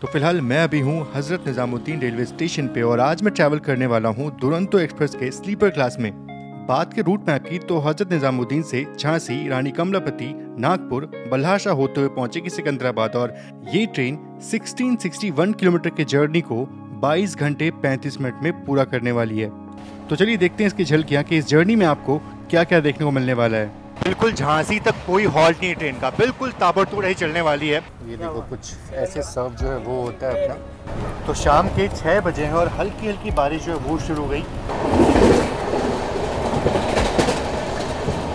तो फिलहाल मैं अभी हूँ हजरत निजामुद्दीन रेलवे स्टेशन पे और आज मैं ट्रैवल करने वाला हूँ दुरंतो एक्सप्रेस के स्लीपर क्लास में। बात के रूट मैप की तो हजरत निजामुद्दीन से झांसी, रानी कमलापति, नागपुर, बल्हाशाह होते हुए पहुंचेगी सिकंदराबाद और ये ट्रेन 1661 किलोमीटर के जर्नी को 22 घंटे 35 मिनट में पूरा करने वाली है। तो चलिए देखते हैं इसकी झलकियाँ कि इस जर्नी में आपको क्या क्या देखने को मिलने वाला है। बिल्कुल झांसी तक कोई हॉल्ट नहीं है ट्रेन का, बिल्कुल ताबड़तोड़ ही चलने वाली है। ये देखो कुछ ऐसे सर्व जो है वो होता है अपना। तो शाम के 6 बजे हैं और हल्की हल्की बारिश जो है वो शुरू हो गई।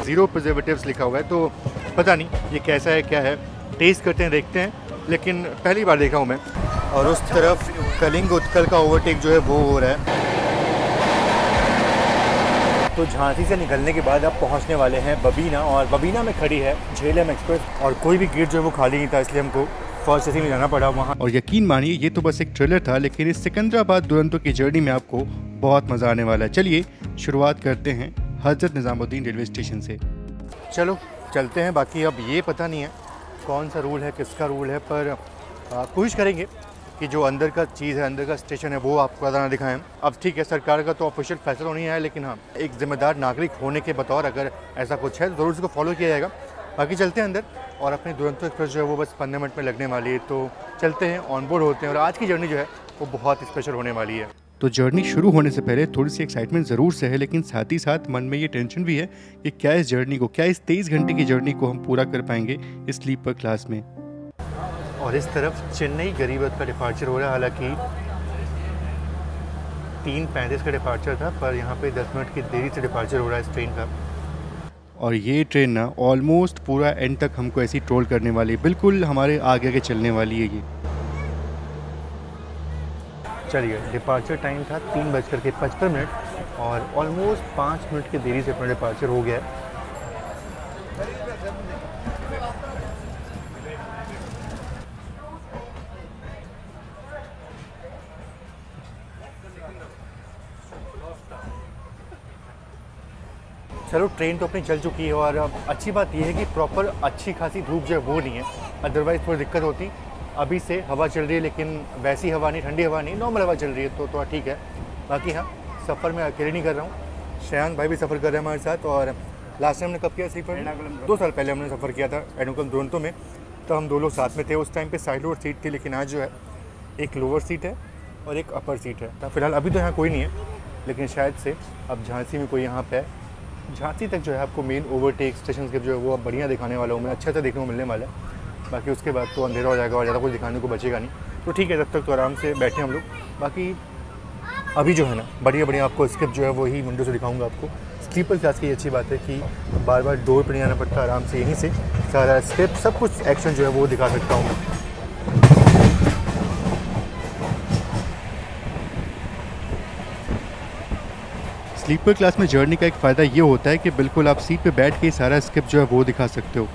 0 प्रिजर्वेटिव्स लिखा हुआ है, तो पता नहीं ये कैसा है क्या है, टेस्ट करते हैं देखते हैं, लेकिन पहली बार देखा हूँ मैं। और उस तरफ कलिंग उत्कल का ओवरटेक जो है वो हो रहा है। तो झांसी से निकलने के बाद अब पहुंचने वाले हैं बबीना, और बबीना में खड़ी है झेलम एक्सप्रेस और कोई भी गेट जो है वो खाली नहीं था, इसलिए हमको फर्स्ट एसी में जाना पड़ा वहाँ। और यकीन मानिए ये तो बस एक ट्रेलर था, लेकिन इस सिकंदराबाद दुरंतो की जर्नी में आपको बहुत मज़ा आने वाला है। चलिए शुरुआत करते हैं हजरत निजामुद्दीन रेलवे स्टेशन से। चलो चलते हैं। बाकी अब ये पता नहीं है कौन सा रूल है, किसका रूल है, पर कोशिश करेंगे कि जो अंदर का चीज़ है, अंदर का स्टेशन है, वो आपको ज़्यादा ना दिखाएं। अब ठीक है, सरकार का तो ऑफिशियल फैसला नहीं है, लेकिन हाँ एक जिम्मेदार नागरिक होने के बतौर अगर ऐसा कुछ है ज़रूर उसको फॉलो किया जाएगा। बाकी चलते हैं अंदर, और अपनी दुरंतो एक्सप्रेस जो है वो बस 15 मिनट में लगने वाली है, तो चलते हैं, ऑन बोर्ड होते हैं। और आज की जर्नी जो है वो बहुत स्पेशल होने वाली है। तो जर्नी शुरू होने से पहले थोड़ी सी एक्साइटमेंट ज़रूर से है, लेकिन साथ ही साथ मन में ये टेंशन भी है कि क्या इस जर्नी को, क्या इस 23 घंटे की जर्नी को हम पूरा कर पाएंगे इस स्लीपर क्लास में। और इस तरफ चेन्नई गरीबरथ का डिपार्चर हो रहा है। हालांकि 3:35 का डिपार्चर था, पर यहाँ पे 10 मिनट की देरी से डिपार्चर हो रहा है इस ट्रेन का। और ये ट्रेन ना ऑलमोस्ट पूरा एंड तक हमको ऐसी ट्रोल करने वाली है, बिल्कुल हमारे आगे आगे चलने वाली है ये। चलिए, डिपार्चर टाइम था 3:55 और ऑलमोस्ट 5 मिनट की देरी से अपना डिपार्चर हो गया है। चलो, ट्रेन तो अपनी चल चुकी है, और अच्छी बात यह है कि प्रॉपर अच्छी खासी धूप जो है वो नहीं है, अदरवाइज़ थोड़ी दिक्कत होती। अभी से हवा चल रही है, लेकिन वैसी हवा नहीं, ठंडी हवा नहीं, नॉर्मल हवा चल रही है, तो थोड़ा ठीक है। बाकी हाँ, सफ़र मैं अकेले नहीं कर रहा हूँ, शयांक भाई भी सफ़र कर रहे हैं हमारे साथ। और लास्ट टाइम हमने कब किया स्लीपर? 2 साल पहले हमने सफ़र किया था एर्नाकुलम दुरंतो में, तो हम 2 लोग साथ में थे। उस टाइम पे साइड लोअर सीट थी, लेकिन आज जो है एक लोअर सीट है और एक अपर सीट है। तो फिलहाल अभी तो यहाँ कोई नहीं है, लेकिन शायद से अब झांसी में कोई यहाँ पे है। झांसी तक जो है आपको मेन ओवरटेक स्टेशन के जो है वो अब बढ़िया दिखाने वाला हूँ मैं, अच्छा सा देखने को मिलने वाला है। बाकी उसके बाद तो अंधेरा हो जाएगा और ज़्यादा कुछ दिखाने को बचेगा नहीं, तो ठीक है, तब तक तो आराम से बैठे हम लोग। बाकी अभी जो है ना बढ़िया बढ़िया आपको स्किप जो है वही विंडो से दिखाऊंगा आपको। स्लीपर क्लास की अच्छी बात है कि बार बार डोर पर नहीं आना पड़ता, आराम से यहीं से सारा स्किप सब कुछ एक्शन जो है वो दिखा सकता हूँ मैं। स्लीपर क्लास में जर्नी का एक फ़ायदा ये होता है कि बिल्कुल आप सीट पे बैठ के सारा स्किप जो है वो दिखा सकते हो।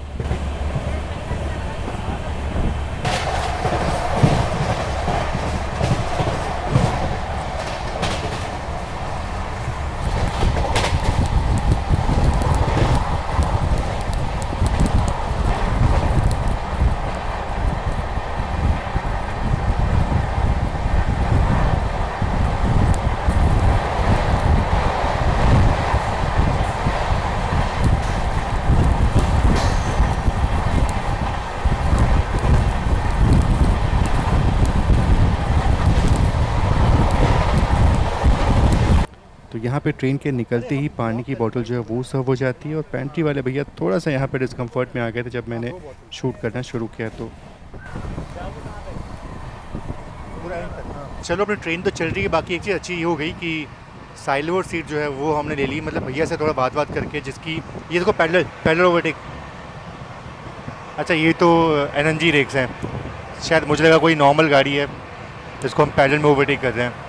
तो यहाँ पे ट्रेन के निकलते ही पानी की बोतल जो है वो सर्व हो जाती है, और पेंट्री वाले भैया थोड़ा सा यहाँ पे डिस्कम्फर्ट में आ गए थे जब मैंने शूट करना शुरू किया। तो चलो, अपनी ट्रेन तो चल रही है। बाकी एक चीज़ अच्छी ये हो गई कि साइड लोअर सीट जो है वो हमने ले ली, मतलब भैया से थोड़ा बात करके, जिसकी ये देखो पैडल ओवरटेक। अच्छा, ये तो NNG रेक्स हैं, शायद मुझे लगा कोई नॉर्मल गाड़ी है जिसको हम पैडल में ओवरटेक कर रहे हैं।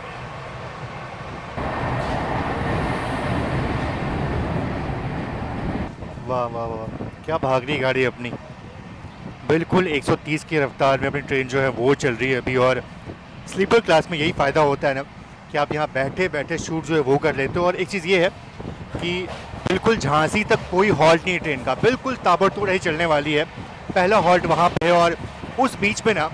वाह वाह वाह, क्या भाग रही गाड़ी अपनी, बिल्कुल 130 की रफ्तार में अपनी ट्रेन जो है वो चल रही है अभी। और स्लीपर क्लास में यही फ़ायदा होता है ना कि आप यहाँ बैठे बैठे शूट जो है वो कर लेते हो। और एक चीज़ ये है कि बिल्कुल झांसी तक कोई हॉल्ट नहीं है ट्रेन का, बिल्कुल ताबड़तोड़ ही चलने वाली है। पहला हॉल्ट वहाँ पे है, और उस बीच में ना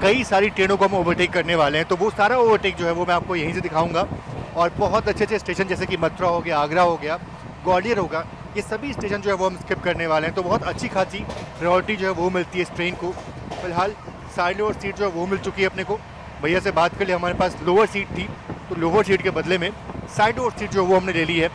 कई सारी ट्रेनों को हम ओवरटेक करने वाले हैं, तो वो सारा ओवरटेक जो है वो मैं आपको यहीं से दिखाऊंगा। और बहुत अच्छे अच्छे स्टेशन जैसे कि मथुरा हो गया, आगरा हो गया, ग्वालियर होगा, ये सभी स्टेशन जो है वो हम स्किप करने वाले हैं। तो बहुत अच्छी खासी प्रायोरिटी जो है वो मिलती है इस ट्रेन को। फिलहाल साइड लोअर सीट जो है वो मिल चुकी है अपने को। भैया से बात कर लिए, हमारे पास लोअर सीट थी, तो लोअर सीट के बदले में साइड लोअर सीट जो है वो हमने ले ली है।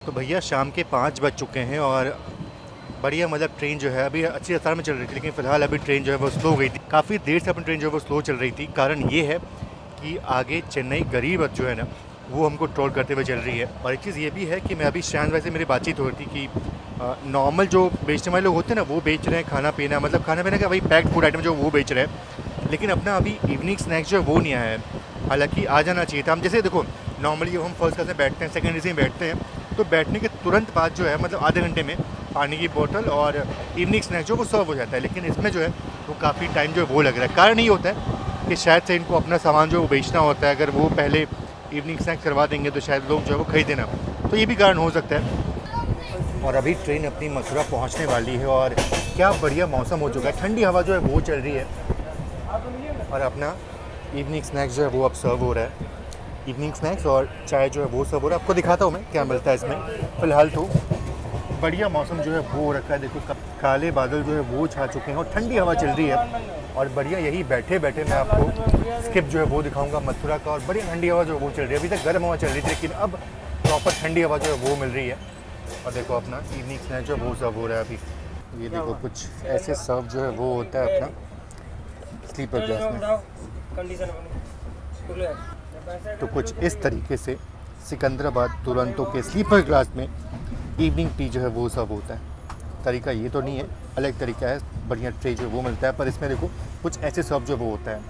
तो भैया शाम के 5 बज चुके हैं और बढ़िया मतलब ट्रेन जो है अभी अच्छी रफ्तार में चल रही थी, लेकिन फ़िलहाल अभी ट्रेन जो है वो स्लो हो गई थी। काफ़ी देर से अपनी ट्रेन जो है वो स्लो चल रही थी। कारण ये है कि आगे चेन्नई गरीब रथ जो है ना वो हमको ट्रोल करते हुए चल रही है। और एक चीज़ ये भी है कि मैं अभी शायद वैसे मेरी बातचीत हो रही थी कि नॉर्मल जो बेचने वाले लोग होते हैं ना वो बेच रहे हैं खाना पीना, मतलब खाना पीना का वही पैक्ड फूड आइटम जो वो बेच रहे हैं, लेकिन अपना अभी इवनिंग स्नैक्स जो है वो नहीं आया है। हालांकि आ जाना चाहिए था। हम जैसे देखो नॉर्मली हम फर्स्ट क्लास में बैठते हैं, सेकेंड एसी में बैठते हैं, तो बैठने के तुरंत बाद जो है मतलब आधे घंटे में पानी की बोतल और इवनिंग स्नैक्स जो वो सर्व हो जाता है। लेकिन इसमें जो है वो काफ़ी टाइम जो है वो लग रहा है। कारण ये होता है कि शायद से इनको अपना सामान जो है वो बेचना होता है। अगर वो पहले इवनिंग स्नैक्स करवा देंगे तो शायद लोग जो है वो खरीदे ना, तो ये भी कारण हो सकता है। और अभी ट्रेन अपनी मथुरा पहुँचने वाली है और क्या बढ़िया मौसम हो चुका है, ठंडी हवा जो है वो चल रही है और अपना इवनिंग स्नैक्स जो है वो अब सर्व हो रहा है। इवनिंग स्नैक्स और चाय जो है वो सर्व हो रहा है। आपको दिखाता हूँ मैं क्या मिलता है इसमें। फ़िलहाल तो बढ़िया मौसम जो है वो हो रखा है। देखो काले बादल जो है वो छा चुके हैं और ठंडी हवा चल रही है। और बढ़िया यही बैठे बैठे मैं आपको स्किप जो है वो दिखाऊंगा मथुरा का। और बढ़िया ठंडी हवा जो है वो चल रही है। अभी तक गर्म हवा चल रही थी, लेकिन अब प्रॉपर ठंडी हवा जो है वो मिल रही है। और देखो अपना इवनिंग स्नैक्स जो है वो सर्व हो रहा है अभी। ये देखो कुछ ऐसे सर्व जो है वो होता है अपना स्लीपर क्लास में। तो कुछ इस तरीके से सिकंदराबाद दुरंतो के स्लीपर क्लास में इवनिंग टी जो है वो सब होता है। तरीका ये तो नहीं है, अलग तरीका है। बढ़िया ट्रे जो है वो मिलता है, पर इसमें देखो कुछ ऐसे सब जो वो होता है।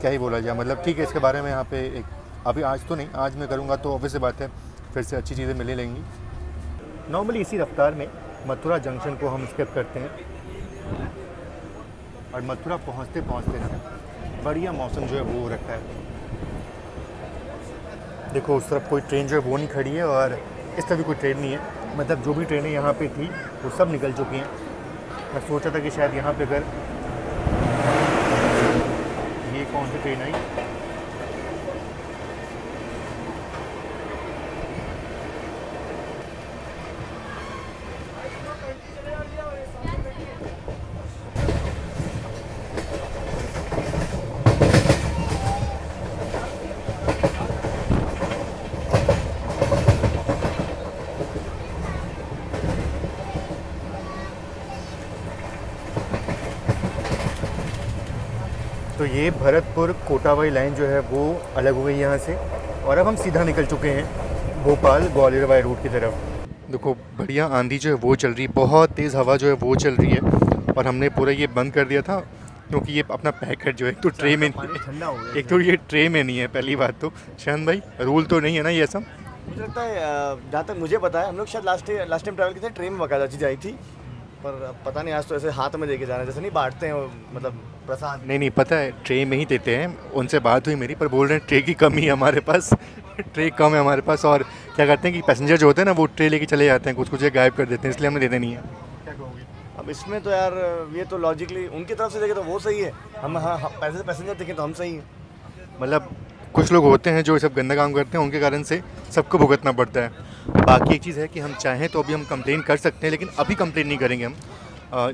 क्या ही बोला जाए, मतलब ठीक है इसके बारे में यहाँ पे एक अभी आज तो नहीं, आज मैं करूँगा तो ऑब्वियस बात है फिर से अच्छी चीज़ें मिलने लेंगी। नॉर्मली इसी रफ्तार में मथुरा जंक्शन को हम स्किप करते हैं और मथुरा पहुँचते पहुँचते ना बढ़िया मौसम जो है वो रखा है। देखो उस तरफ कोई ट्रेन जो है वो नहीं खड़ी है और इस तरफ भी कोई ट्रेन नहीं है। मतलब जो भी ट्रेनें यहाँ पे थी वो सब निकल चुकी हैं। मैं सोचा था कि शायद यहाँ पे अगर ये कौन सी ट्रेन आई, तो ये भरतपुर कोटावाई लाइन जो है वो अलग हो गई यहाँ से और अब हम सीधा निकल चुके हैं भोपाल ग्वालियर वाई रूट की तरफ। देखो बढ़िया आंधी जो है वो चल रही है, बहुत तेज़ हवा जो है वो चल रही है और हमने पूरा ये बंद कर दिया था क्योंकि ये अपना पैकेट जो है तो ट्रे में ठंडा हो गया। एक तो ये ट्रे में नहीं है पहली बात तो। शायद भाई रूल तो नहीं है ना ये सब? मुझे लगता है जहाँ तक मुझे पता है हम लोग शायद लास्ट टाइम ट्रैवल किए थे ट्रेन में बाकायदा चीज़ आई थी, पर अब पता नहीं आज तो ऐसे हाथ में देके जाना जैसे नहीं बांटते हैं मतलब प्रसाद। नहीं पता है ट्रे में ही देते हैं। उनसे बात हुई मेरी, पर बोल रहे हैं ट्रे की कमी है हमारे पास ट्रे कम है हमारे पास। और क्या करते हैं कि पैसेंजर जो होते हैं ना वो ट्रे लेके चले जाते हैं, कुछ कुछ गायब कर देते हैं, इसलिए हमें देते नहीं है। क्या कहोगे? अब इसमें तो यार ये तो लॉजिकली उनकी तरफ से देखें तो वो सही है, हम पैसेंजर देखें तो हम सही हैं। मतलब कुछ लोग होते हैं जो सब गंदा काम करते हैं, उनके कारण से सबको भुगतना पड़ता है। बाकी एक चीज़ है कि हम चाहें तो अभी हम कंप्लेन कर सकते हैं, लेकिन अभी कंप्लेन नहीं करेंगे हम।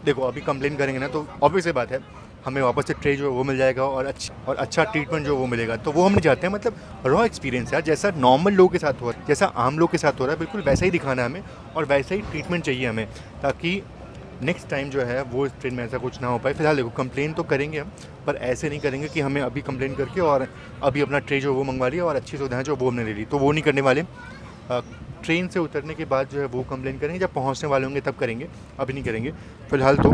देखो अभी कंप्लेन करेंगे ना तो ऑब्वियस सी बात है हमें वापस से ट्रे जो है वो मिल जाएगा और अच्छा ट्रीटमेंट जो वो मिलेगा, तो वो हम नहीं चाहते हैं। मतलब रॉ एक्सपीरियंस है जैसा नॉर्मल लोगों के साथ हो रहा है, जैसा आम लोग के साथ हो रहा है, बिल्कुल वैसा ही दिखाना है हमें और वैसा ही ट्रीटमेंट चाहिए हमें, ताकि नेक्स्ट टाइम जो है वो इस ट्रेन में ऐसा कुछ ना हो पाए। फिलहाल देखो कंप्लेन तो करेंगे हम, पर ऐसे नहीं करेंगे कि हमें अभी कंप्लेन करके और अभी अपना ट्रे जो वो मंगवा लिया और अच्छी सुविधाएं जो वो हमने ले ली, तो वो नहीं करने वाले। ट्रेन से उतरने के बाद जो है वो कंप्लेन करेंगे, जब पहुंचने वाले होंगे तब करेंगे, अभी नहीं करेंगे। फ़िलहाल तो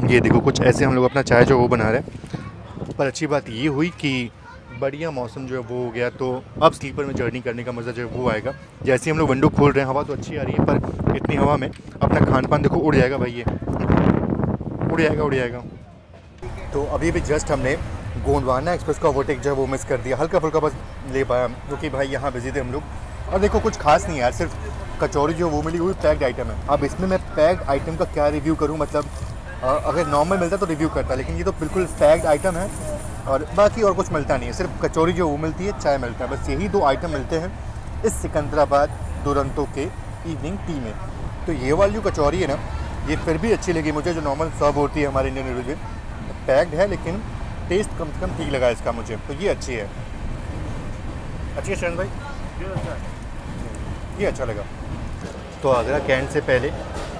ये देखो कुछ ऐसे हम लोग अपना चाय जो वो बना रहे हैं। पर अच्छी बात ये हुई कि बढ़िया मौसम जो है वो हो गया, तो अब स्लीपर में जर्नी करने का मज़ा जो है वो आएगा। जैसे हम लोग विंडो खोल रहे हैं, हवा तो अच्छी आ रही है, पर इतनी हवा में अपना खान पान देखो उड़ जाएगा भाई, ये उड़ जाएगा। तो अभी जस्ट हमने गोंडवाना एक्सप्रेस का ओवरटेक जो है वो मिस कर दिया, हल्का फुल्का बस ले पाया, क्योंकि भाई यहाँ बिजी थे हम लोग। और देखो कुछ खास नहीं यार, सिर्फ कचौरी जो वो मिली हुई पैक्ड आइटम है। अब इसमें मैं पैक्ड आइटम का क्या रिव्यू करूँ, मतलब अगर नॉर्मल मिलता तो रिव्यू करता, लेकिन ये तो बिल्कुल पैक्ड आइटम है और बाकी और कुछ मिलता नहीं है। सिर्फ कचौरी जो वो मिलती है, चाय मिलता है, बस यही 2 आइटम मिलते हैं इस सिकंदराबाद दुरंतो के इवनिंग टी में। तो ये वाली जो कचौरी है ना, ये फिर भी अच्छी लगी मुझे, जो नॉर्मल सर्व होती है हमारे इंडियन रेलवे में। पैक्ड है लेकिन टेस्ट कम से कम ठीक लगा इसका मुझे, तो ये अच्छी है। अच्छी है शरण भाई, ये अच्छा लगा। तो आगरा कैंट से पहले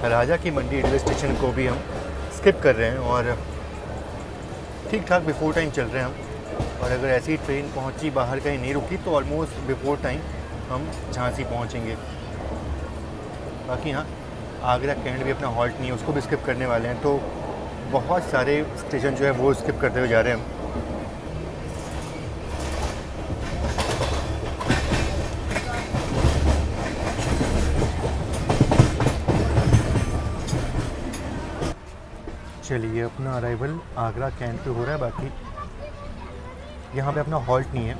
राजा की मंडी रेलवे स्टेशन को भी हम स्किप कर रहे हैं और ठीक ठाक बिफोर टाइम चल रहे हैं हम। और अगर ऐसी ट्रेन पहुंची बाहर कहीं नहीं रुकी तो ऑलमोस्ट बिफोर टाइम हम झांसी पहुंचेंगे। बाकी हाँ, आगरा कैंट भी अपना हॉल्ट नहीं है, उसको भी स्किप करने वाले हैं। तो बहुत सारे स्टेशन जो है वो स्किप करते हुए जा रहे हैं हम। चलिए, अपना अराइवल आगरा कैंट पे हो रहा है। बाकी यहाँ पे अपना हॉल्ट नहीं है,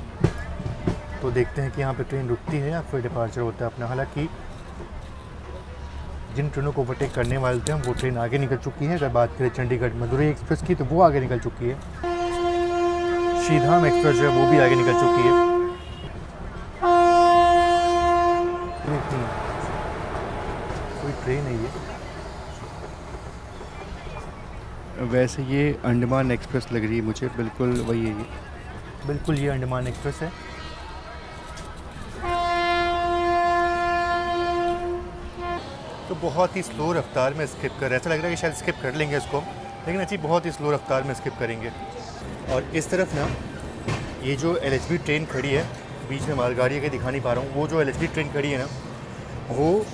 तो देखते हैं कि यहाँ पे ट्रेन रुकती है या फिर डिपार्चर होता है अपना। हालांकि जिन ट्रेनों को ओवरटेक करने वाले थे हम, वो ट्रेन आगे निकल चुकी है। अगर बात करें चंडीगढ़ मदुरई एक्सप्रेस की, तो वो आगे निकल चुकी है। श्रीधाम एक्सप्रेस जो है वो भी आगे निकल चुकी है। कोई ट्रेन है ये, वैसे ये अंडमान एक्सप्रेस लग रही है मुझे, बिल्कुल वही है ये, बिल्कुल ये अंडमान एक्सप्रेस है। तो बहुत ही स्लो रफ्तार में स्किप कर रहे हैं, ऐसा लग रहा है कि शायद स्किप कर लेंगे इसको, लेकिन अच्छी बहुत ही स्लो रफ्तार में स्किप करेंगे। और इस तरफ ना ये जो LHB ट्रेन खड़ी है, बीच में मालगाड़ी के दिखा नहीं पा रहा हूँ, वो जो LHB ट्रेन खड़ी है ना, वो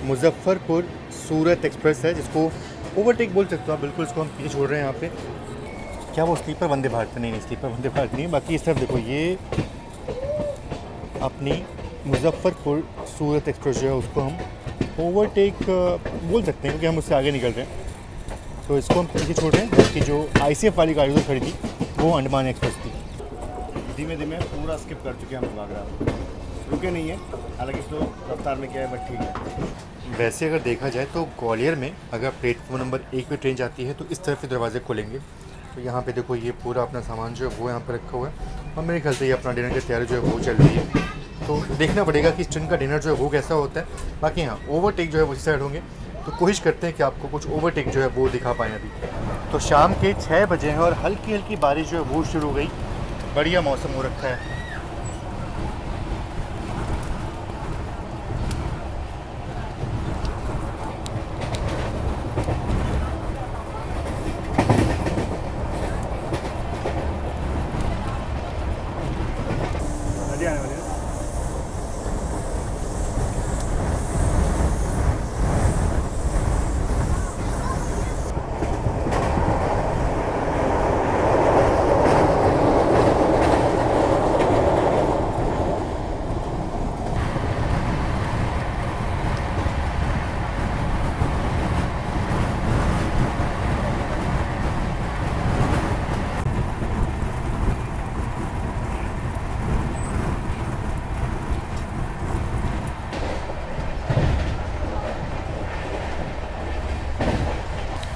मुजफ्फरपुर सूरत एक्सप्रेस है, जिसको ओवरटेक बोल सकते हो आप। बिल्कुल इसको हम पीछे छोड़ रहे हैं यहाँ पे। क्या वो स्लीपर वंदे भारत? नहीं, स्लीपर वंदे भारत नहीं है। बाकी इस तरफ देखो, ये अपनी मुजफ्फरपुर सूरत एक्सप्रेस जो है उसको हम ओवरटेक बोल सकते हैं, क्योंकि हम उससे आगे निकल रहे हैं, तो इसको हम पीछे छोड़ रहे हैं। जबकि जो ICF वाली गाड़ी उधर खड़ी थी वो अंडमान एक्सप्रेस थी। धीमे धीमे पूरा स्किप कर चुके हैं हम आगरा, रुके नहीं है, हालांकि स्लो रफ्तार में क्या है, बट ठीक है। वैसे अगर देखा जाए तो ग्वालियर में अगर प्लेटफॉर्म नंबर 1 पे ट्रेन जाती है तो इस तरफ के दरवाजे खोलेंगे। तो यहाँ पे देखो, ये पूरा अपना सामान जो है वो यहाँ पर रखा हुआ है, और मेरे ख्याल से ये अपना डिनर की तैयारी जो है वो चल रही है। तो देखना पड़ेगा कि इस ट्रेन का डिनर जो है वो कैसा होता है। बाकी हाँ, ओवरटेक जो है उसी साइड होंगे, तो कोशिश करते हैं कि आपको कुछ ओवरटेक जो है वो दिखा पाएँ अभी। तो शाम के 6 बजे हैं और हल्की हल्की बारिश जो है वो शुरू हो गई, बढ़िया मौसम हो रखा है।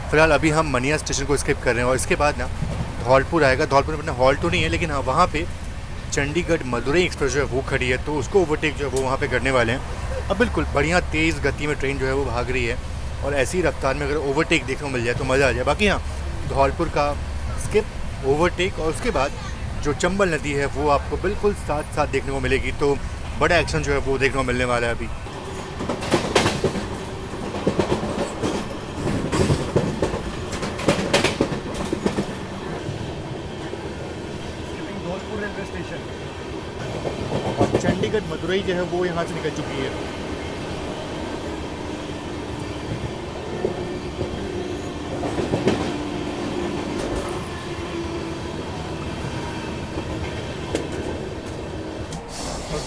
फिलहाल अभी हम मनिया स्टेशन को स्किप कर रहे हैं और इसके बाद ना धौलपुर आएगा। धौलपुर में अपना हॉल्ट तो नहीं है, लेकिन हाँ वहाँ पे चंडीगढ़ मदुरई एक्सप्रेस जो है वो खड़ी है, तो उसको ओवरटेक जो है वो वहाँ पे करने वाले हैं। अब बिल्कुल बढ़िया तेज़ गति में ट्रेन जो है वो भाग रही है, और ऐसी रफ्तार में अगर ओवरटेक देखने को मिल जाए तो मज़ा आ जाए। बाकी हाँ, धौलपुर का स्किप, ओवरटेक, और उसके बाद जो चंबल नदी है वो आपको बिल्कुल साथ साथ देखने को मिलेगी। तो बड़ा एक्शन जो है वो देखने को मिलने वाला है अभी। चंडीगढ़ मदुरई जो है वो यहाँ से निकल चुकी है।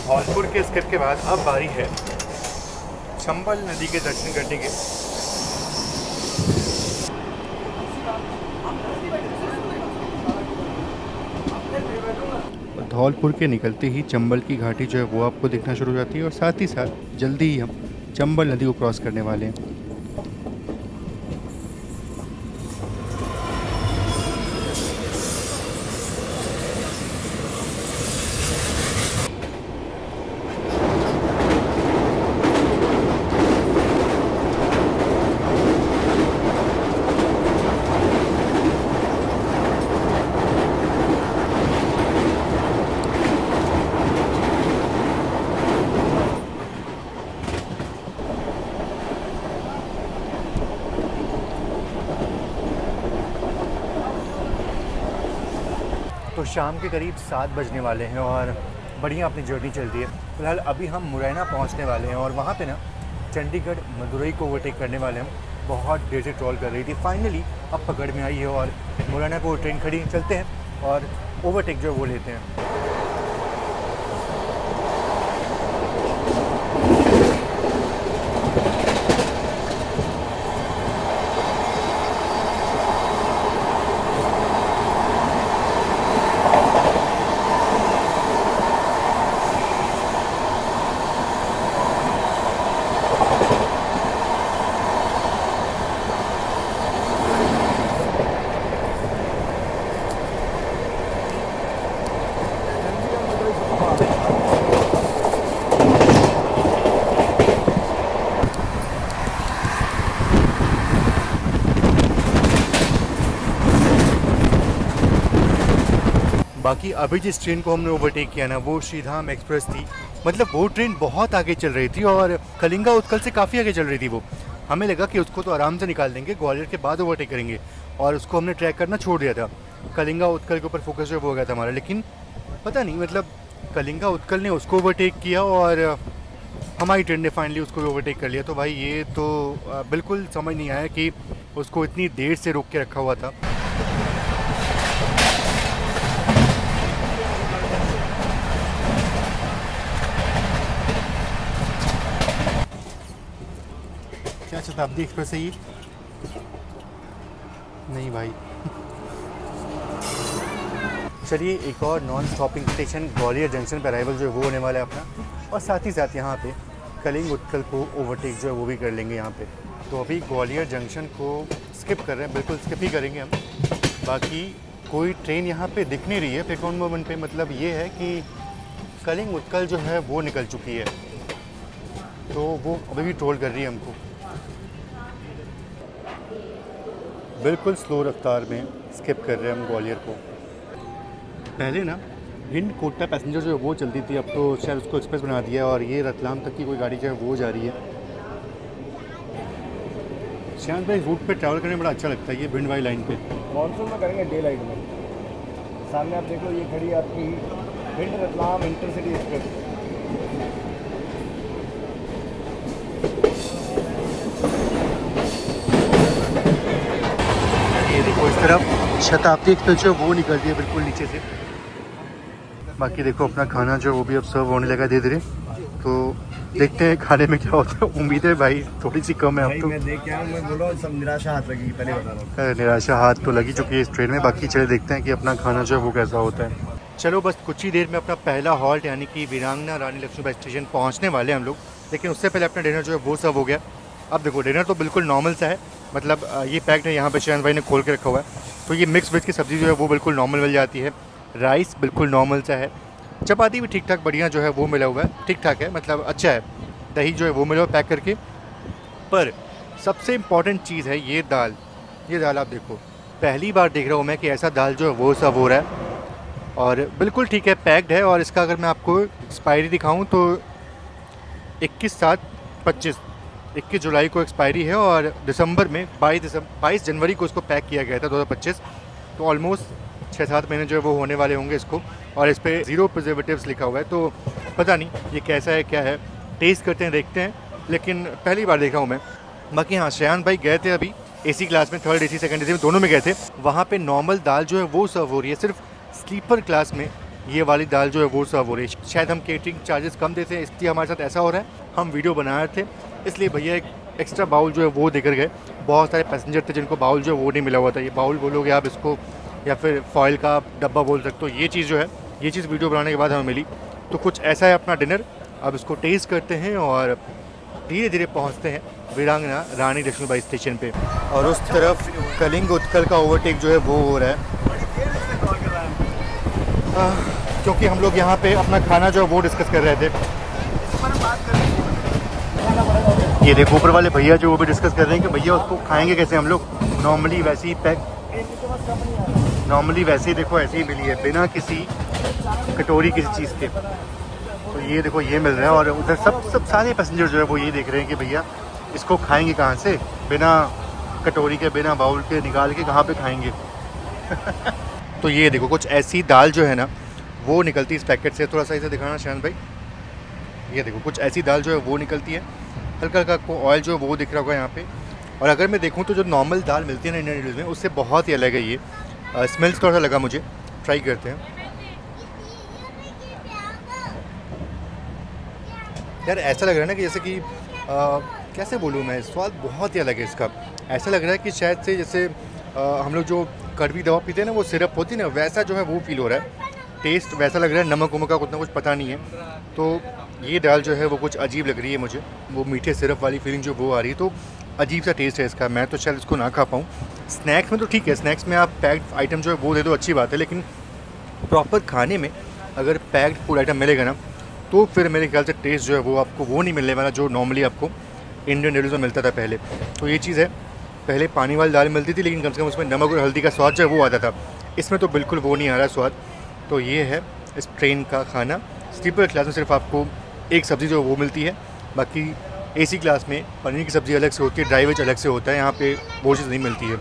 धौलपुर के स्किप के बाद अब बारी है चंबल नदी के दर्शन करने के। धौलपुर के निकलते ही चंबल की घाटी जो है वो आपको दिखना शुरू हो जाती है और साथ ही साथ जल्दी ही हम चंबल नदी को क्रॉस करने वाले हैं। तो शाम के करीब 7 बजने वाले हैं और बढ़िया अपनी जर्नी चल रही है। फिलहाल अभी हम मुरैना पहुंचने वाले हैं और वहां पे ना चंडीगढ़ मदुरई को ओवरटेक करने वाले हैं। बहुत देर से ट्रॉल कर रही थी, फाइनली अब पकड़ में आई है और मुरैना को ट्रेन खड़ी चलते हैं और ओवरटेक जो है वो लेते हैं। बाकी अभी जिस ट्रेन को हमने ओवरटेक किया ना वो श्रीधाम एक्सप्रेस थी। मतलब वो ट्रेन बहुत आगे चल रही थी और कलिंगा उत्कल से काफ़ी आगे चल रही थी वो। हमें लगा कि उसको तो आराम से निकाल देंगे, ग्वालियर के बाद ओवरटेक करेंगे और उसको हमने ट्रैक करना छोड़ दिया था। कलिंगा उत्कल के ऊपर फोकस जो हो गया था हमारा, लेकिन पता नहीं मतलब कलिंगा उत्कल ने उसको ओवरटेक किया और हमारी ट्रेन ने फाइनली उसको भी ओवरटेक कर लिया। तो भाई ये तो बिल्कुल समझ नहीं आया कि उसको इतनी देर से रोक के रखा हुआ था। क्या शताब्दी एक्सप्रेस है ये? नहीं भाई। चलिए एक और non stopping station Gwalior junction पर अराइवल जो है वो होने वाला है अपना, और साथ ही साथ यहाँ पे कलिंग उत्कल को ओवरटेक जो है वो भी कर लेंगे यहाँ पे। तो अभी ग्वालियर जंक्शन को स्किप कर रहे हैं, बिल्कुल स्किप ही करेंगे हम। बाकी कोई ट्रेन यहाँ पे दिख नहीं रही है प्लेटफॉर्म नंबर 1 पे, मतलब ये है कि कलिंग उत्कल जो है वो निकल चुकी है, तो वो अभी भी ट्रोल कर रही है हमको। बिल्कुल स्लो रफ्तार में स्किप कर रहे हैं हम ग्वालियर को। पहले ना भिंड कोटा पैसेंजर जो है वो चलती थी, अब तो शायद उसको एक्सप्रेस बना दिया और ये रतलाम तक की कोई गाड़ी जो है वो जा रही है। शायद भाई रूट पे ट्रैवल करने में बड़ा अच्छा लगता है ये भिंड वाली लाइन पे। मानसून में करेंगे डे लाइट में। सामने आप देखो ये खड़ी आपकी भिंड रतलाम इंटरसिटी एक्सप्रेस। ये देखो इस तरफ शताब्दी एक्सप्रेस जो वो निकल रही है बिल्कुल नीचे से। बाकी देखो अपना खाना जो वो भी अब सर्व होने लगा धीरे धीरे, तो देखते हैं खाने में क्या होता है। उम्मीद है भाई थोड़ी सी कम है अब तो। मैं देख के मैं बोल रहा हूँ सब निराशा हाथ लगी, पहले बता रहा हूँ। निराशा हाथ तो लगी चुकी है इस ट्रेन में। बाकी चले देखते हैं कि अपना खाना जो है वो कैसा होता है। चलो बस कुछ ही देर में अपना पहला हॉल्ट यानी कि वीरांगना रानी लक्ष्मीबाई स्टेशन पहुँचने वाले हैं हम लोग, लेकिन उससे पहले अपना डिनर जो है वो सर्व हो गया। अब देखो डिनर तो बिल्कुल नॉर्मल सा है, मतलब ये पैक्ड है, यहाँ पे शहन भाई ने खोल के रखा हुआ है। तो ये मिक्स वेज की सब्ज़ी जो है वो बिल्कुल नॉर्मल मिल जाती है, राइस बिल्कुल नॉर्मल सा है, चपाती भी ठीक ठाक बढ़िया जो है वो मिला हुआ है, ठीक ठाक है मतलब अच्छा है, दही जो है वो मिला हुआ पैक करके। पर सबसे इम्पॉर्टेंट चीज़ है ये दाल। ये दाल आप देखो, पहली बार देख रहा हूँ मैं कि ऐसा दाल जो है वो सर्व हो रहा है और बिल्कुल ठीक है, पैक्ड है। और इसका अगर मैं आपको एक्सपायरी दिखाऊँ तो 21 जुलाई को एक्सपायरी है और दिसंबर में 22 जनवरी को इसको पैक किया गया था 2025। तो ऑलमोस्ट 6-7 महीने जो है वो होने वाले होंगे इसको, और इस पर 0 प्रिजर्वेटिव्स लिखा हुआ है। तो पता नहीं ये कैसा है क्या है, टेस्ट करते हैं देखते हैं, लेकिन पहली बार देखा हूँ मैं। बाकी हाँ, श्रेयान भाई गए थे अभी AC क्लास में, 3rd AC 2nd AC में दोनों में गए थे। वहाँ पे नॉर्मल दाल जो है वो सर्व हो रही है, सिर्फ स्लीपर क्लास में ये वाली दाल जो है वो सर्व हो रही है। शायद हम केटरिंग चार्जेस कम देते हैं, इसलिए हमारे साथ ऐसा हो रहा है। हम वीडियो बना रहे थे इसलिए भैया एक एक्स्ट्रा बाउल जो है वो देकर गए। बहुत सारे पैसेंजर थे जिनको बाउल जो है वो नहीं मिला हुआ था। ये बाउल बोलोगे आप इसको, या फिर फॉइल का डब्बा बोल सकते हो। ये चीज़ जो है, ये चीज़ वीडियो बनाने के बाद हमें मिली। तो कुछ ऐसा है अपना डिनर। अब इसको टेस्ट करते हैं और धीरे धीरे पहुंचते हैं वीरांगना रानी लक्ष्मीबाई स्टेशन पे। और उस तरफ कलिंग उत्कल का ओवरटेक जो है वो हो रहा है, क्योंकि हम लोग यहाँ पे अपना खाना जो है वो डिस्कस कर रहे थे। ये देखो ऊपर वाले भैया जो वो भी डिस्कस कर रहे हैं कि भैया उसको खाएंगे कैसे हम लोग। नॉर्मली वैसे ही पैक, नॉर्मली वैसे ही देखो ऐसे ही मिली है, बिना किसी कटोरी किसी चीज़ के। तो ये देखो ये मिल रहा है। और उधर सब सारे पैसेंजर जो है वो ये देख रहे हैं कि भैया इसको खाएंगे कहाँ से, बिना कटोरी के, बिना बाउल के निकाल के कहाँ पे खाएंगे। तो ये देखो कुछ ऐसी दाल जो है ना वो निकलती है इस पैकेट से। थोड़ा सा इसे दिखाना श्रेयान भाई। ये देखो कुछ ऐसी दाल जो है वो निकलती है। हल्का हल्का आपको ऑयल जो है वो दिख रहा होगा यहाँ पे। और अगर मैं देखूँ तो जो नॉर्मल दाल मिलती है ना इंडियन नूडल्स में, उससे बहुत ही अलग है ये। स्मेल्स थोड़ा सा लगा मुझे, ट्राई करते हैं। यार ऐसा लग रहा है ना कि जैसे कि कैसे बोलूँ मैं, स्वाद बहुत ही अलग है इसका। ऐसा लग रहा है कि शायद से जैसे हम लोग जो कड़वी दवा पीते हैं ना, वो सिरप होती है ना, वैसा जो है वो फील हो रहा है। टेस्ट वैसा लग रहा है, नमक वमक का उतना कुछ पता नहीं है। तो ये दाल जो है वो कुछ अजीब लग रही है मुझे, वो मीठे सिरप वाली फीलिंग जो वो आ रही है। तो अजीब सा टेस्ट है इसका, मैं तो शायद इसको ना खा पाऊँ। स्नैक्स में तो ठीक है, स्नैक्स में आप पैक्ड आइटम जो है वो दे दो, अच्छी बात है। लेकिन प्रॉपर खाने में अगर पैक्ड फूड आइटम मिलेगा ना, तो फिर मेरे ख्याल से टेस्ट जो है वो आपको वो नहीं मिलने वाला जो नॉर्मली आपको इंडियन नूडल्स में मिलता था पहले। तो ये चीज़ है, पहले पानी वाली दाल मिलती थी लेकिन कम से कम उसमें नमक और हल्दी का स्वाद जो है वो आता था। इसमें तो बिल्कुल वो नहीं आ रहा स्वाद। तो ये है इस ट्रेन का खाना। स्लीपर क्लास में सिर्फ आपको एक सब्ज़ी जो वो मिलती है, बाकी AC क्लास में पनीर की सब्ज़ी अलग से होती है, ड्राई वेज अलग से होता है, यहाँ पे वो चीज़ नहीं मिलती है।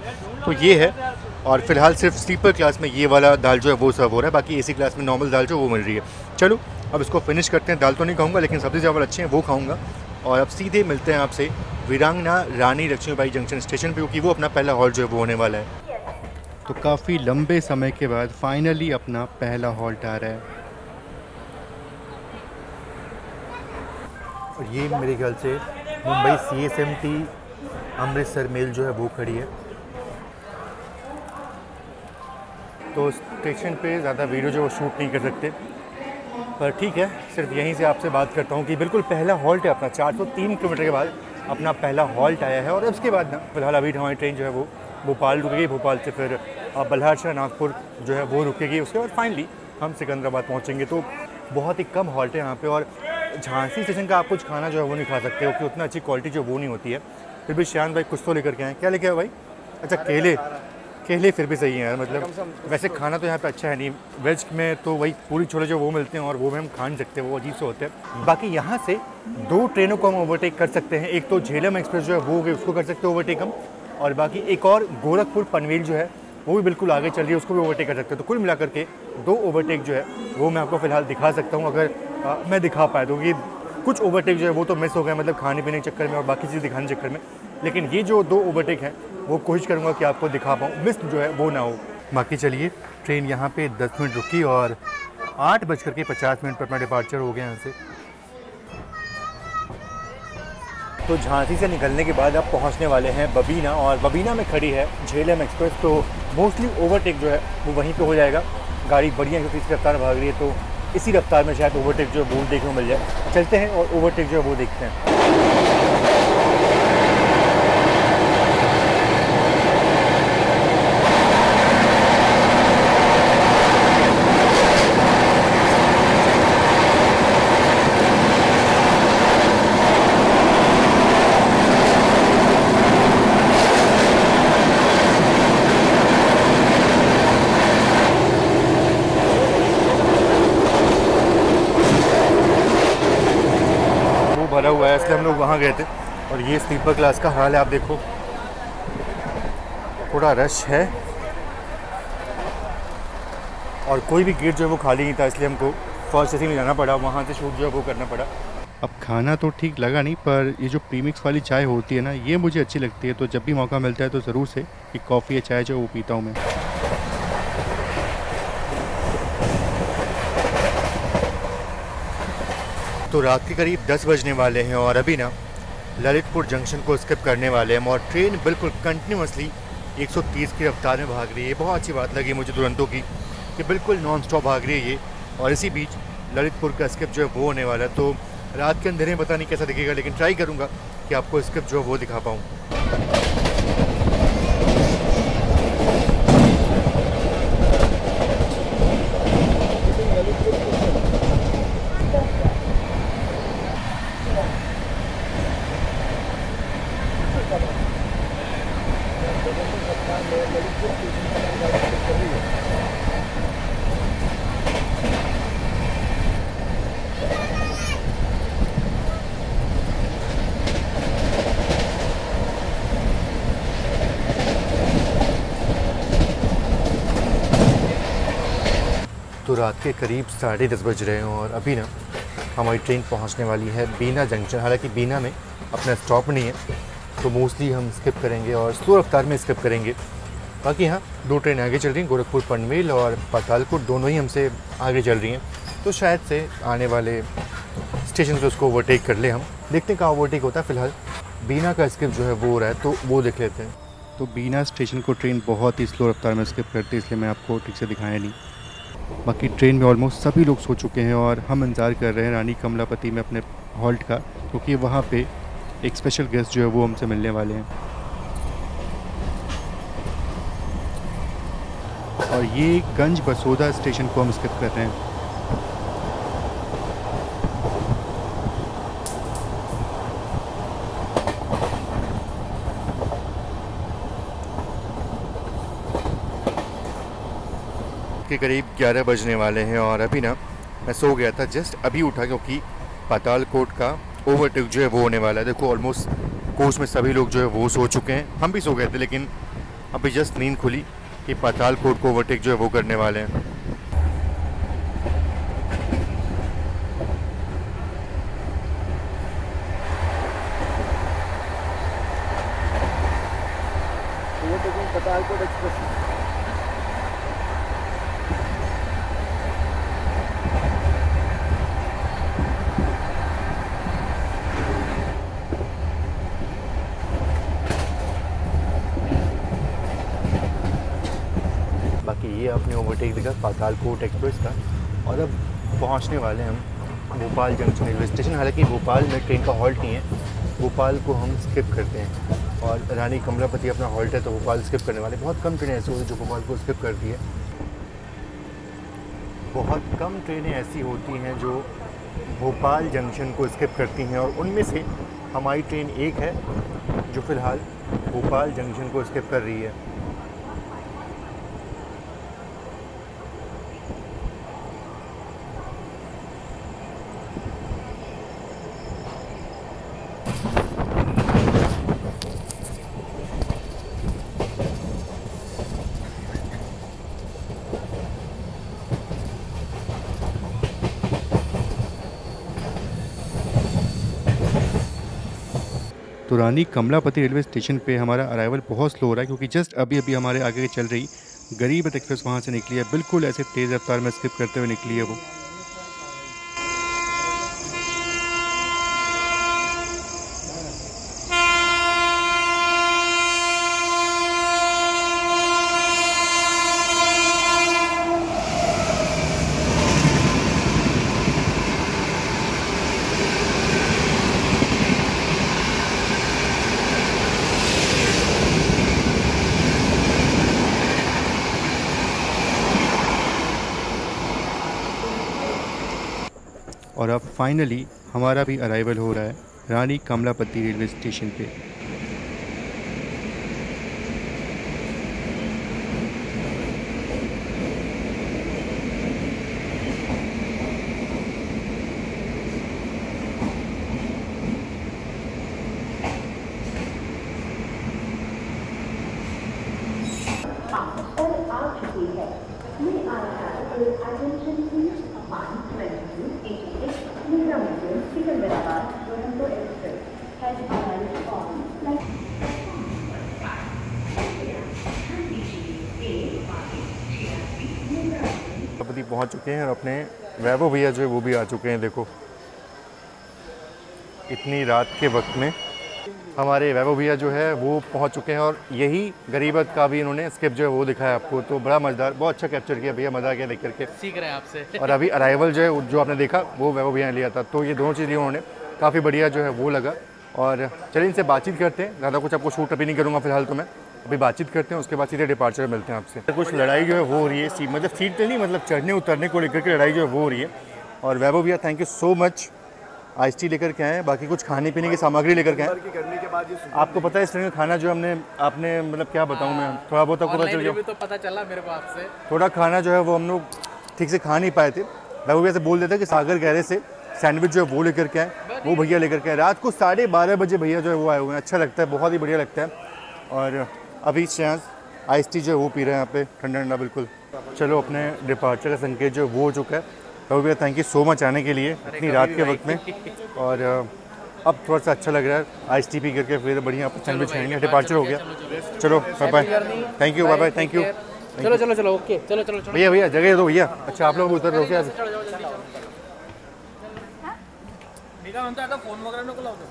तो ये है। और फिलहाल सिर्फ स्लीपर क्लास में ये वाला दाल जो है वो सर्व हो रहा है, बाकी AC क्लास में नॉर्मल दाल जो वो मिल रही है। चलो अब इसको फिनिश करते हैं। दाल तो नहीं खाऊंगा लेकिन सब्ज़ी चावल अच्छे हैं वो खाऊंगा। और अब सीधे मिलते हैं आपसे वीरांगना रानी लक्ष्मीबाई जंक्शन स्टेशन पे, क्योंकि वो अपना पहला हॉल्ट जो है वो होने वाला है। तो काफ़ी लंबे समय के बाद फाइनली अपना पहला हॉल्ट आ रहा है। और ये मेरे ख्याल से मुंबई CSMT अमृतसर मेल जो है वो खड़ी है। तो स्टेशन पे ज़्यादा वीडियो जो शूट नहीं कर सकते, पर ठीक है, सिर्फ यहीं से आपसे बात करता हूँ कि बिल्कुल पहला हॉल्ट है अपना। 403 किलोमीटर के बाद अपना पहला हॉल्ट आया है। और उसके बाद ना फिलहाल अभी हमारी ट्रेन जो है वो भोपाल रुकेगी, भोपाल से फिर बल्हारशाह नागपुर जो है वो रुकेगी। उसके बाद फाइनली हम सिकंदराबाद पहुँचेंगे। तो बहुत ही कम हॉल्ट है यहाँ पे। और झांसी स्टेशन का आप कुछ खाना जो है वो नहीं खा सकते हो, क्योंकि उतना अच्छी क्वालिटी जो वो नहीं होती है। फिर भी श्रेयान भाई कुछ तो लेकर के आए। क्या लेके आए भाई? अच्छा केले। केले फिर भी सही है यार, मतलब वैसे खाना तो यहाँ पे अच्छा है नहीं। वेज में तो वही पूरी छोले जो वो मिलते हैं और वो भी हम खा नहीं सकते, वो अजीब से होते हैं। बाकी यहाँ से 2 ट्रेनों को हम ओवरटेक कर सकते हैं। एक तो झेलम एक्सप्रेस जो है वो होगी, उसको कर सकते हैं ओवरटेक हम। और बाकी एक और गोरखपुर पनवेल जो है वो भी बिल्कुल आगे चल रही है, उसको भी ओवरटेक कर सकते हैं। तो कुल मिलाकर के 2 ओवरटेक जो है वो मैं आपको फिलहाल दिखा सकता हूँ, अगर मैं दिखा पाया। तो कि कुछ ओवरटेक जो है वो तो मिस हो गए, मतलब खाने पीने के चक्कर में और बाकी चीज़ दिखाने के चक्कर में। लेकिन ये जो 2 ओवरटेक हैं वो कोशिश करूँगा कि आपको दिखा पाऊँ, मिस जो है वो ना हो। बाकी चलिए, ट्रेन यहाँ पे 10 मिनट रुकी और 8:50 पर अपना डिपार्चर हो गया यहाँ से। तो झांसी से निकलने के बाद अब पहुँचने वाले हैं बबीना, और बबीना में खड़ी है झेलम एक्सप्रेस। तो मोस्टली ओवरटेक जो है वो वहीं पे हो जाएगा। गाड़ी बढ़िया क्योंकि इसी रफ्तार भाग रही है, तो इसी रफ्तार में शायद ओवरटेक जो है वो देखने को मिल जाए। चलते हैं और ओवरटेक जो है वो देखते हैं। भरा हुआ है इसलिए हम लोग वहाँ गए थे। और ये स्लीपर क्लास का हाल है, आप देखो थोड़ा रश है और कोई भी गेट जो है वो खाली नहीं था, इसलिए हमको फर्स्ट सिटी में जाना पड़ा, वहाँ से शूट जो है वो करना पड़ा। अब खाना तो ठीक लगा नहीं, पर ये जो प्रीमिक्स वाली चाय होती है ना, ये मुझे अच्छी लगती है। तो जब भी मौका मिलता है तो ज़रूर से कि कॉफ़ी या चाय जो वो पीता हूँ मैं। तो रात के करीब 10 बजने वाले हैं और अभी ना ललितपुर जंक्शन को स्किप करने वाले हैं और ट्रेन बिल्कुल कंटिन्यूसली 130 की रफ्तार में भाग रही है। बहुत अच्छी बात लगी मुझे दुरंतो की कि बिल्कुल नॉन स्टॉप भाग रही है ये। और इसी बीच ललितपुर का स्किप जो है वो होने वाला है। तो रात के अंधेरे में पता नहीं कैसा दिखेगा, लेकिन ट्राई करूँगा कि आपको स्किप जो है वो दिखा पाऊँ। तो रात के करीब 10:30 बज रहे हैं और अभी ना हमारी ट्रेन पहुंचने वाली है बीना जंक्शन। हालांकि बीना में अपना स्टॉप नहीं है, तो मोस्टली हम स्किप करेंगे और स्लो रफ्तार में स्किप करेंगे। बाकी हाँ, 2 ट्रेन आगे चल रही हैं, गोरखपुर पनवेल और पातालकोट, दोनों ही हमसे आगे चल रही हैं। तो शायद से आने वाले स्टेशन पे उसको ओवरटेक कर ले हम। देखते हैं कहाँ ओवरटेक होता है। फ़िलहाल बीना का स्किप जो है वो हो रहा है, तो वो देख लेते हैं। तो बीना स्टेशन को ट्रेन बहुत ही स्लो रफ्तार में स्किप करती है, इसलिए मैं आपको ठीक से दिखाया नहीं। बाकी ट्रेन में ऑलमोस्ट सभी लोग सो चुके हैं और हम इंतज़ार कर रहे हैं रानी कमलापति में अपने हॉल्ट का, क्योंकि वहाँ पे एक स्पेशल गेस्ट जो है वो हमसे मिलने वाले हैं। और ये गंज बसोदा स्टेशन को हम स्किप कर रहे हैं। के करीब 11 बजने वाले हैं और अभी ना मैं सो गया था, जस्ट अभी उठा क्योंकि पातालकोट का ओवरटेक जो है वो होने वाला है। देखो ऑलमोस्ट कोच में सभी लोग जो है वो सो चुके हैं, हम भी सो गए थे, लेकिन अभी जस्ट नींद खुली कि पातालकोट को ओवरटेक जो है वो करने वाले हैं। पातालकोट एक्सप्रेस बाकी ये अपने ओवरटेक दिखा पातालकोट एक्सप्रेस का। और अब पहुंचने वाले हैं हम भोपाल जंक्शन रेलवे स्टेशन। हालांकि भोपाल में ट्रेन का हॉल्ट नहीं है, भोपाल को हम स्किप करते हैं और रानी कमलापति अपना हॉल्ट है, तो भोपाल स्किप करने वाले। बहुत कम ट्रेनें ऐसी होती हैं जो भोपाल को स्किप करती है। बहुत कम ट्रेनें ऐसी होती हैं जो भोपाल जंक्शन को स्किप करती हैं और उनमें से हमारी ट्रेन एक है जो फ़िलहाल भोपाल जंक्शन को स्किप कर रही है। तो रानी कमलापति रेलवे स्टेशन पे हमारा अराइवल बहुत स्लो हो रहा है, क्योंकि जस्ट अभी अभी हमारे आगे चल रही गरीब रथ एक्सप्रेस वहाँ से निकली है। बिल्कुल ऐसे तेज़ रफ्तार में स्किप करते हुए निकली है वो। और अब फाइनली हमारा भी अराइवल हो रहा है रानी कमलापति रेलवे स्टेशन पे। May I have your attention please? राष्ट्रपति पहुंच चुके हैं और अपने वैभव भैया जो है वो भी आ चुके हैं। देखो इतनी रात के वक्त में हमारे वैभव भैया जो है वो पहुंच चुके हैं और यही गरीबत का भी इन्होंने स्किप जो है वो दिखाया आपको, तो बड़ा मज़ेदार, बहुत अच्छा कैप्चर किया भैया, मज़ा आ गया देख करके, सीख रहे हैं आपसे। और अभी अराइवल जो है जो आपने देखा वो वैभव भैया ने लिया था, तो ये दोनों चीज़ें उन्होंने काफ़ी बढ़िया जो है वो लगा। और चलिए इनसे बातचीत करते हैं, ज़्यादा कुछ आपको शूट अभी नहीं करूँगा फिलहाल, तो मैं अभी बातचीत करते हैं, उसके बाद सीधे डिपार्चर में मिलते हैं आपसे। कुछ लड़ाई जो है वो हो रही है, मतलब सीट नहीं, मतलब चढ़ने उतरने को लेकर के लड़ाई जो है वो हो रही है। और वैभव भैया thank you so much, ice tea लेकर के आए, बाकी कुछ खाने पीने की सामग्री लेकर के आए। आपको पता है इस तरह का खाना जो हमने आपने मतलब क्या बताऊँ मैं, थोड़ा बहुत आपको पता चल गया, तो पता चला मेरे को आपसे। थोड़ा खाना जो है वो हम लोग ठीक से खा नहीं पाए थे। वैभव भैया से बोल देते कि सागर गहरे से सैंडविच जो है वो लेकर के आए, वो भैया लेकर के आए। रात को 12:30 बजे भैया जो है वो आए हुए हैं, अच्छा लगता है, बहुत ही बढ़िया लगता है। और अभी श्रेयांश आइस टी जो है वो पी रहे हैं यहाँ पे, ठंडा ठंडा बिल्कुल। चलो अपने डिपार्चर का संकेत जो वो हो चुका है। वैभव भैया थैंक यू सो मच आने के लिए इतनी रात के वक्त में, और अब थोड़ा सा अच्छा लग रहा है आइस टी पी करके, फिर बढ़िया सैंडविच खाएंगे। डिपार्चर हो गया, चलो bye bye, thank you, bye bye, thank you. चलो चलो चलो ओके, चलो चलो भैया भैया जगह दो भैया। अच्छा आप लोग उतर रहे हो क्या? फोन वगैरह नको लावतो।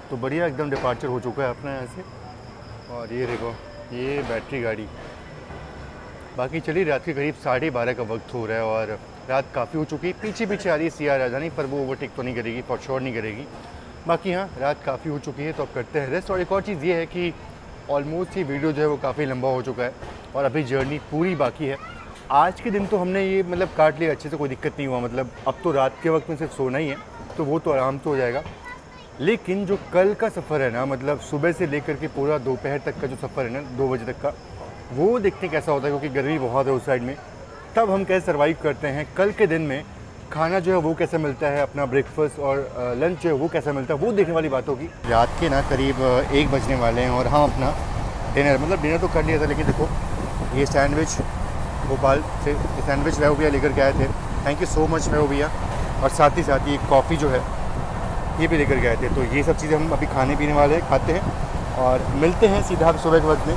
तो बढ़िया एकदम डिपार्चर हो चुका है अपना यहाँ से, और ये देखो ये बैटरी गाड़ी। बाकी चलिए रात के करीब 12:30 का वक्त हो रहा है और रात काफ़ी हो चुकी है। पीछे पीछे आ रही है सिया राजधानी, पर वो ओवरटेक तो नहीं करेगी, फॉर श्योर नहीं करेगी। बाकी हाँ रात काफ़ी हो चुकी है, तो अब करते हैं रेस्ट। और एक और चीज़ ये है कि ऑलमोस्ट ये वीडियो जो है वो काफ़ी लंबा हो चुका है और अभी जर्नी पूरी बाकी है। आज के दिन तो हमने ये मतलब काट लिया अच्छे से, कोई दिक्कत नहीं हुआ, मतलब अब तो रात के वक्त में सिर्फ सोना ही है, तो वो तो आराम से हो जाएगा। लेकिन जो कल का सफ़र है ना, मतलब सुबह से लेकर के पूरा दोपहर तक का जो सफ़र है ना, 2 बजे तक का, वो देखते कैसा होता है, क्योंकि गर्मी बहुत है उस साइड में। तब हम कैसे सर्वाइव करते हैं, कल के दिन में खाना जो है वो कैसे मिलता है, अपना ब्रेकफास्ट और लंच जो है वो कैसा मिलता है, वो देखने वाली बात होगी। रात के ना करीब 1 बजने वाले हैं और हम अपना डिनर, मतलब डिनर तो कर लिया था, लेकिन देखो ये सैंडविच भोपाल से सैंडविच वैभव भैया लेकर के आए थे, थैंक यू सो मच वैभव भैया। और साथ ही साथ ये कॉफ़ी जो है ये भी लेकर के आए थे। तो ये सब चीज़ें हम अभी खाने पीने वाले हैं, खाते हैं और मिलते हैं सीधा सुबह के वक्त में।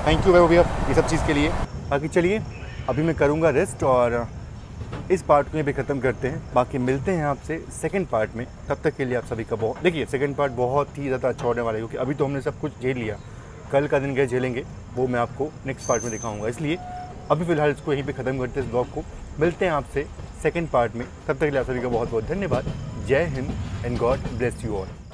थैंक यू वैभव भैया ये सब चीज़ के लिए। बाकी चलिए अभी मैं करूँगा रेस्ट और इस पार्ट को भी ख़त्म करते हैं, बाकी मिलते हैं आपसे सेकंड पार्ट में। तब तक के लिए आप सभी का बहुत, देखिए सेकंड पार्ट बहुत ही ज़्यादा अच्छा होने वाला है, क्योंकि अभी तो हमने सब कुछ झेल लिया, कल का दिन गए झेलेंगे, वो मैं आपको नेक्स्ट पार्ट में दिखाऊंगा। इसलिए अभी फ़िलहाल इसको यहीं पे ख़त्म करते हैं इस ब्लॉग को। मिलते हैं आपसे सेकंड पार्ट में, तब तक के लिए आप सभी का बहुत बहुत धन्यवाद। जय Hind and God bless you all.